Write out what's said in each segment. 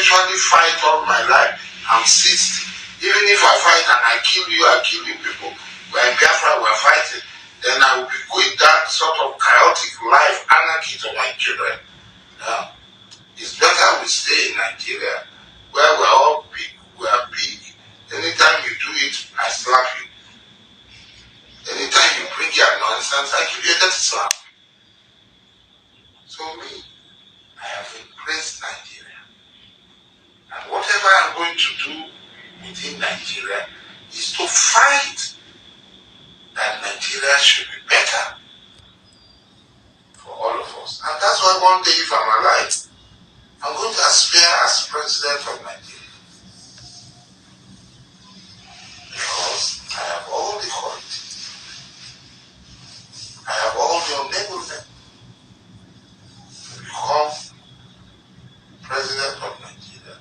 eventually fight all my life. I'm 60. Even if I fight and I kill you people. We're in Biafra, we're fighting. Then I will bequeath that sort of chaotic life, anarchy to my children. Now, it's better we stay in Nigeria, where we're all big, we are big. Anytime you do it, I slap you. Anytime you bring your nonsense, I give you a dirty slap. So me, I have embraced Nigeria. And whatever I'm going to do within Nigeria is to fight that Nigeria should be better for all of us. And that's why one day, if I'm alive, I'm going to aspire as president of Nigeria. Because I have all the qualities. I have all the enablement to become president of Nigeria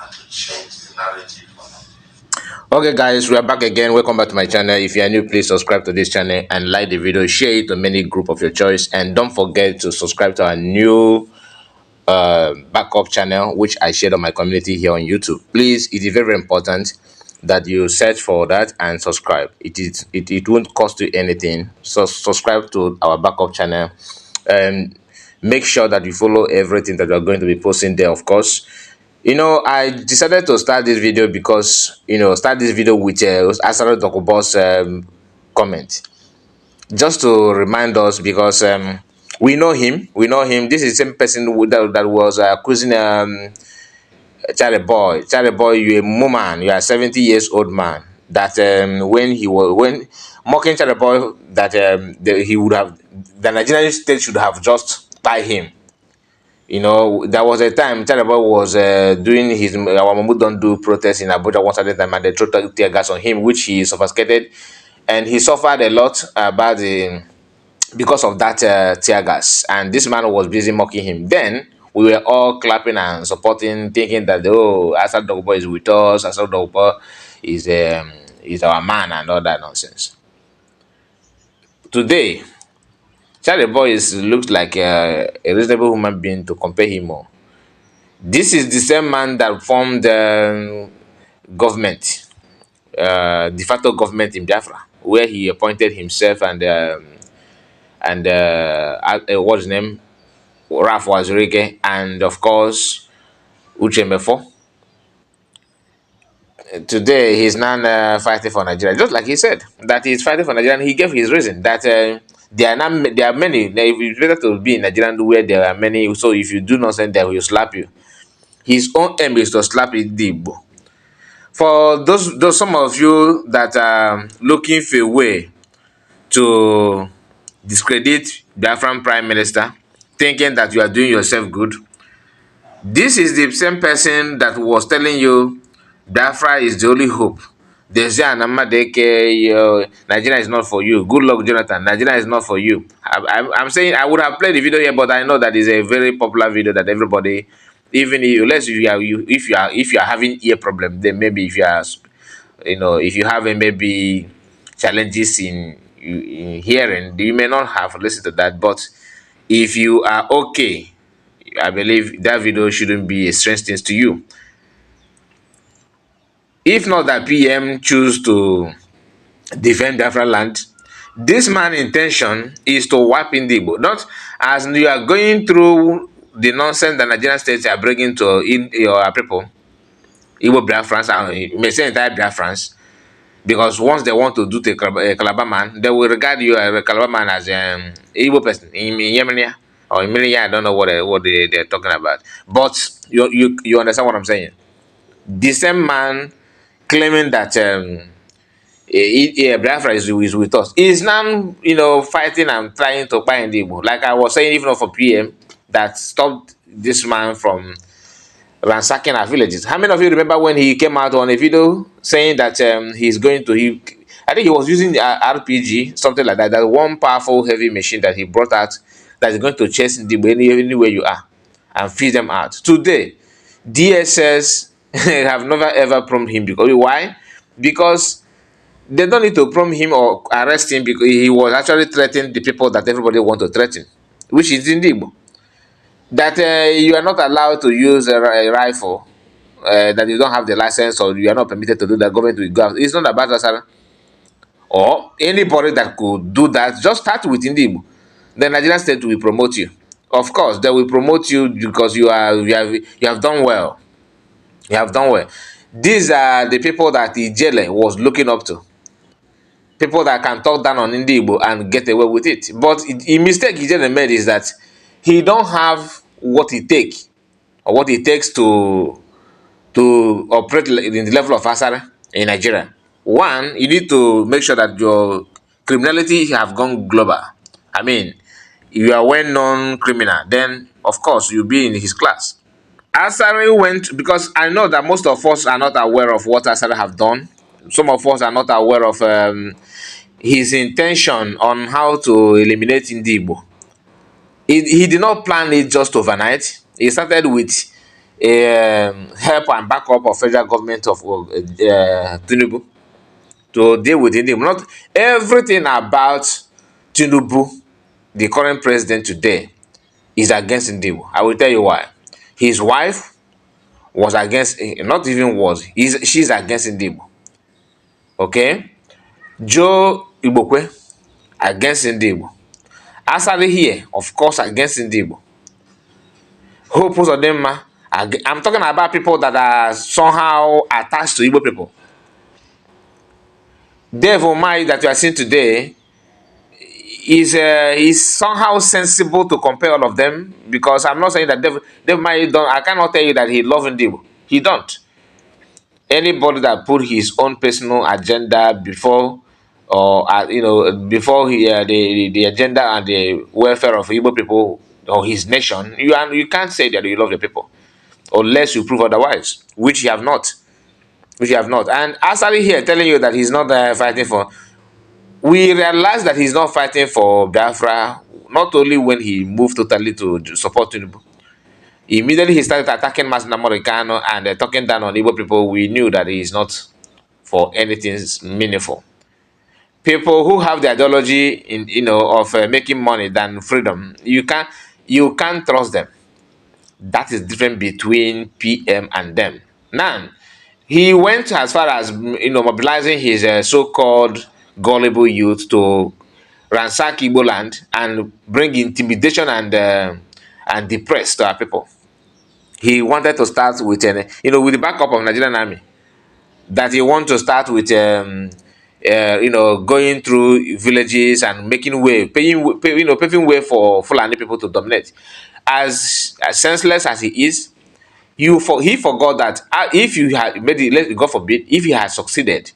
and to change the narrative for Nigeria. Okay guys, we are back again. Welcome back to my channel. If you are new, please subscribe to this channel and like the video, share it to many group of your choice, and don't forget to subscribe to our new backup channel which I shared on my community here on YouTube. Please, it is very important that you search for that and subscribe. It won't cost you anything. So subscribe to our backup channel and make sure that you follow everything that we are going to be posting there. Of course, you know, I decided to start this video because, you know, start this video with Asari Dokubo's comment, just to remind us, because we know him. This is the same person that was accusing Charlie Boy, you're a woman, you are 70 years old man, that when mocking Charlie Boy, that the Nigerian state should have just tied him. You know, there was a time Charlie Boy was doing his our Mamu Don't Do protest in Abuja one certain time, and they threw tear gas on him, which he suffocated, and he suffered a lot because of that tear gas. And this man was busy mocking him. Then we were all clapping and supporting, thinking that, oh, Asari Dokubo is with us, Asari Dokubo is our man, and all that nonsense. Today, Charlie Boy looks like a reasonable human being to compare him more. This is the same man that formed government, de facto government in Biafra, where he appointed himself and what's his name, Raf Wazirike, and of course Uche Mefo. Today he's now fighting for Nigeria, just like he said that he's fighting for Nigeria. And he gave his reason that there are many. It's better to be in Nigeria where there are many. So if you do nonsense, they will slap you. His own aim is to slap Igbo. For those some of you that are looking for a way to discredit Biafran Prime Minister, thinking that you are doing yourself good, this is the same person that was telling you Biafra is the only hope. Nigeria is not for you. Good luck, Jonathan. Nigeria is not for you. I'm saying I would have played the video here, but I know that is a very popular video that everybody, even unless if you are having ear problem, then maybe if you are, you know, if you have maybe challenges in hearing, you may not have listened to that. But if you are okay, I believe that video shouldn't be a strange thing to you. If not that PM choose to defend Biafra land, this man's intention is to wipe Igbo. Not as you are going through the nonsense that Nigerian states are bringing to your people, Igbo Biafrans, and may say entire Biafrans, because once they want to do to a Calabar man, they will regard you as a Calabar man as an Igbo person in Yemenia or in Milia. I don't know what they're talking about, but you understand what I'm saying. The same man claiming that Biafra is with us is now, you know, fighting and trying to find Igbo. Like I was saying, even for PM, that stopped this man from ransacking our villages. How many of you remember when he came out on a video saying that he's going to, I think he was using RPG, something like that, that one powerful heavy machine that he brought out that is going to chase Igbo anywhere you are and feed them out. Today, DSS have never ever prompted him. Because why? Because they don't need to prompt him or arrest him, because he was actually threatening the people that everybody want to threaten, which is in Igbo. That you are not allowed to use a rifle that you don't have the license or you are not permitted to do that, government will go. It's not about Asara or anybody that could do that. Just start with Indibu. The Nigerian state will promote you. Of course, they will promote you because you have done well. You have done well. These are the people that Ijele was looking up to. People that can talk down on Igbo and get away with it. But the mistake Ijele made is that he don't have what it takes or what it takes to operate in the level of Asara in Nigeria. One, you need to make sure that your criminality have gone global. I mean, if you are well-known criminal, then of course you'll be in his class. Asari went, because I know that most of us are not aware of what Asari have done. Some of us are not aware of his intention on how to eliminate Igbo. He did not plan it just overnight. He started with help and backup of federal government of Tinubu to deal with Igbo. Not everything about Tinubu, the current president today, is against Igbo. I will tell you why. His wife was against, not even was, she's against Igbo. Okay? Joe Igbokwe against Igbo. Asari here, of course, against Igbo. Hope Uzodinma, I'm talking about people that are somehow attached to Igbo people. Dave Omai that you are seeing today is somehow sensible to compare all of them, because I'm not saying that Dave Omai don't. I cannot tell you that he loves Igbo. He don't. Anybody that put his own personal agenda before, or before the agenda and the welfare of Igbo people or his nation, you can't say that you love the people unless you prove otherwise, which you have not. And Asari here telling you that he's not fighting for. We realize that he's not fighting for Biafra not only when he moved totally to support Tinubu. Immediately he started attacking Mas Namoricano and talking down on Igbo people. We knew that he is not for anything meaningful. People who have the ideology of making money than freedom, you can't trust them. That is different between PM and them. Now, he went as far as mobilizing his so-called gullible youth to ransack Igbo land and bring intimidation and depress to our people. He wanted to start with with the backup of Nigerian army. That he want to start with going through villages and making way, paving way for Fulani people to dominate. As senseless as he is, he forgot that if you had made it, God forbid, if he had succeeded,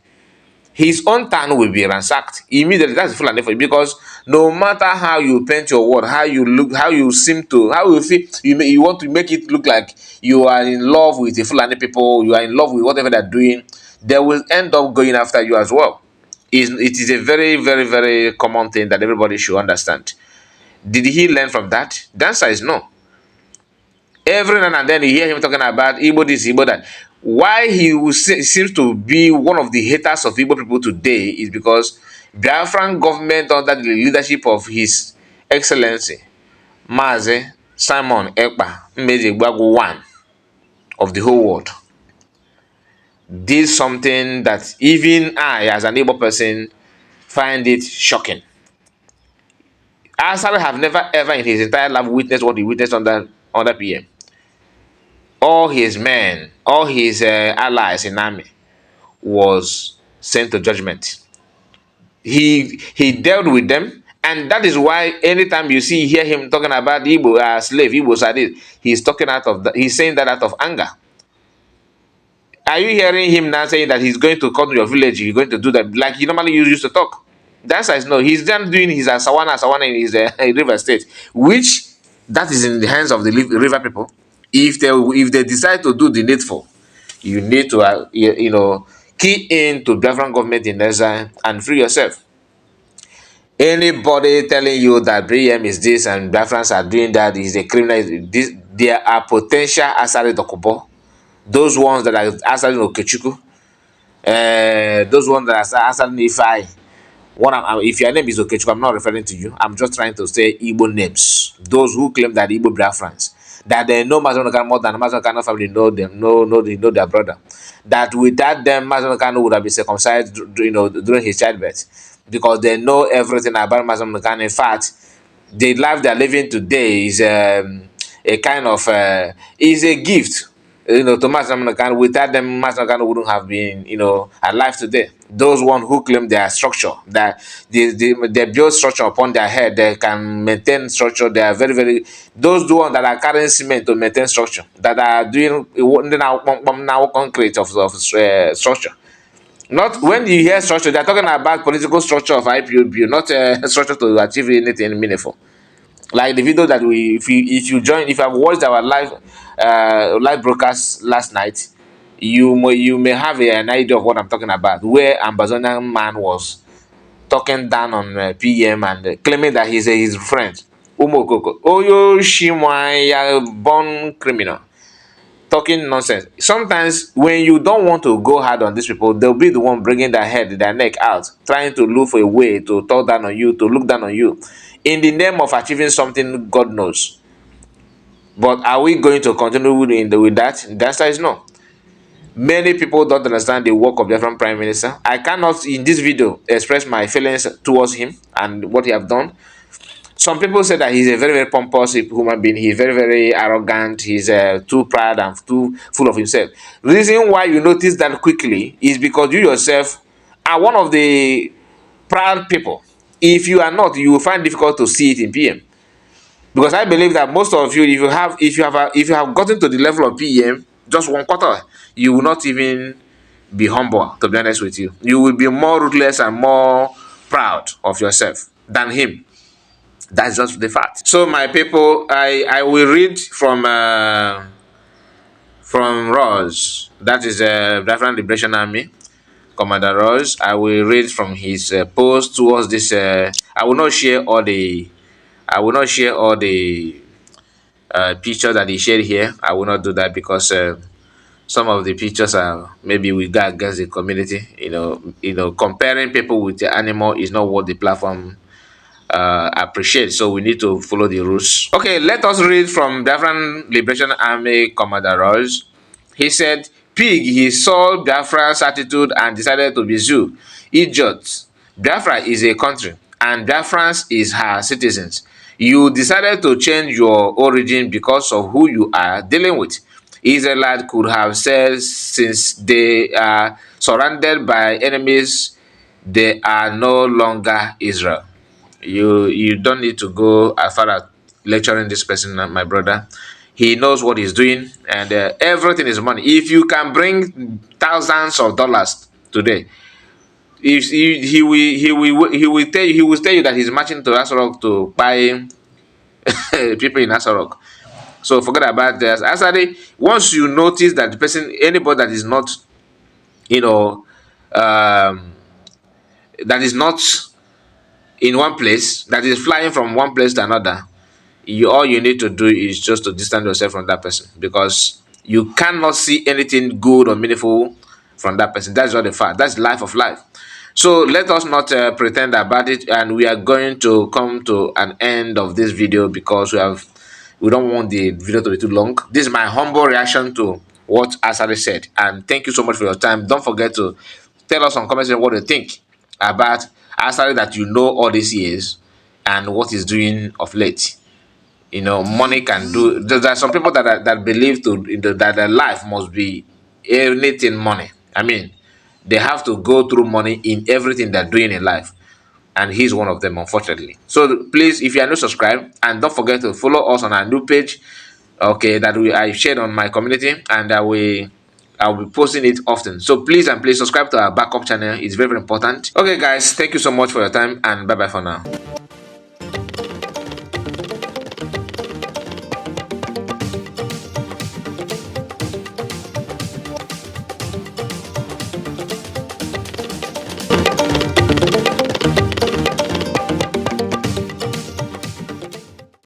his own town will be ransacked immediately. That's Fulani for you, because no matter how you paint your word, how you look, how you seem to, how you feel, you want to make it look like you are in love with the Fulani people, you are in love with whatever they're doing, they will end up going after you as well. It is a very, very, very common thing that everybody should understand. Did he learn from that? The answer is no. Every now and then you hear him talking about Igbo this, Igbo that. Why he seems to be one of the haters of Igbo people today is because Biafran government, under the leadership of His Excellency Mazi Simon Ekpa Mmejegbagu one of the whole world, did something that even I, as an Igbo person, find it shocking. Asari have never ever in his entire life witnessed what he witnessed under PM. All his men, all his allies in army was sent to judgment. He dealt with them, and that is why anytime you hear him talking about Igbo slave, Igbo Sadis, he's talking he's saying that out of anger. Are you hearing him now saying that he's going to come to your village, he's going to do that like he normally used to talk? The answer is no. He's done doing his Sawana in his River State, which that is in the hands of the river people. If they decide to do the needful, you need to key in to Biafran government in exile and free yourself. Anybody telling you that BM is this and Biafrans are doing that is a criminal, there are potential Asari Dokubo, those ones that are Asari Okechukwu, those ones that are Asari Ifai. If your name is Okechukwu, I'm not referring to you. I'm just trying to say Igbo names. Those who claim that Igbo Biafrans. that they know Mazen Kano more than Mazen Kano family know them, know their brother. That without them, Mazen Kano would have been circumcised, during his childbirth, because they know everything about Mazen Kano. In fact, the life they're living today is a kind of is a gift, to Master. Without them, Master wouldn't have been, alive today. Those one who claim their structure, that they build structure upon their head, they can maintain structure. They are very, very, those the ones that are carrying cement to maintain structure, that are doing now concrete of structure. Not when you hear structure, they're talking about political structure of IPOB, not structure to achieve anything meaningful. Like the video that if you have watched our live broadcast last night, you may have an idea of what I'm talking about, where Ambazonian man was talking down on PM and claiming that he's his friend. Umokoko Oyo Shimwaya, born criminal, talking nonsense. Sometimes when you don't want to go hard on these people, they'll be the one bringing their neck out, trying to look for a way to talk down on you, to look down on you, in the name of achieving something God knows. But are we going to continue with that? The answer is no. Many people don't understand the work of the different prime minister. I cannot in this video express my feelings towards him and what he have done. Some people say that he's a very, very pompous human being. He's very, very arrogant. He's too proud and too full of himself. Reason why you notice that quickly is because you yourself are one of the proud people. If you are not, you will find it difficult to see it in PM. Because I believe that most of you, if you have gotten to the level of PM, just one quarter, you will not even be humble. To be honest with you, you will be more ruthless and more proud of yourself than him. That's just the fact. So my people, I will read from Ross. That is Biafran Liberation Army Commander Ross. I will read from his post towards this. I will not share all the. I will not share all the pictures that he shared here. I will not do that because some of the pictures are maybe we go against the community. Comparing people with the animal is not what the platform appreciate. So we need to follow the rules. Okay, let us read from Biafran Liberation Army Commander Ross. He said, "Pig, he saw Biafra's attitude and decided to be zoo. Idiot. Biafra is a country and Biafrans is her citizens. You decided to change your origin because of who you are dealing with. Israelites could have said since they are surrounded by enemies, they are no longer Israel." You don't need to go as far as lecturing this person, my brother. He knows what he's doing, and everything is money. If you can bring thousands of dollars today, if he will tell you that he's marching to Asarok to buy people in Asarok. So forget about this. Asari, once you notice that the person, anybody that is not, that is not in one place, that is flying from one place to another, all you need to do is just to distance yourself from that person, because you cannot see anything good or meaningful from that person. That's not the fact. That's life of life. So let us not pretend about it, and we are going to come to an end of this video because we don't want the video to be too long. This is my humble reaction to what Asari said, and thank you so much for your time. Don't forget to tell us on comments what you think about Asari that you know all these years and what he's doing of late. Money can do. There are some people that believe that their life must be anything money. I mean, they have to go through money in everything they're doing in life, and he's one of them, unfortunately. So please, if you are not subscribed, and don't forget to follow us on our new page, okay, that I shared on my community, and I'll be posting it often. So please please subscribe to our backup channel. It's very, very important. Okay, guys, thank you so much for your time, and bye bye for now.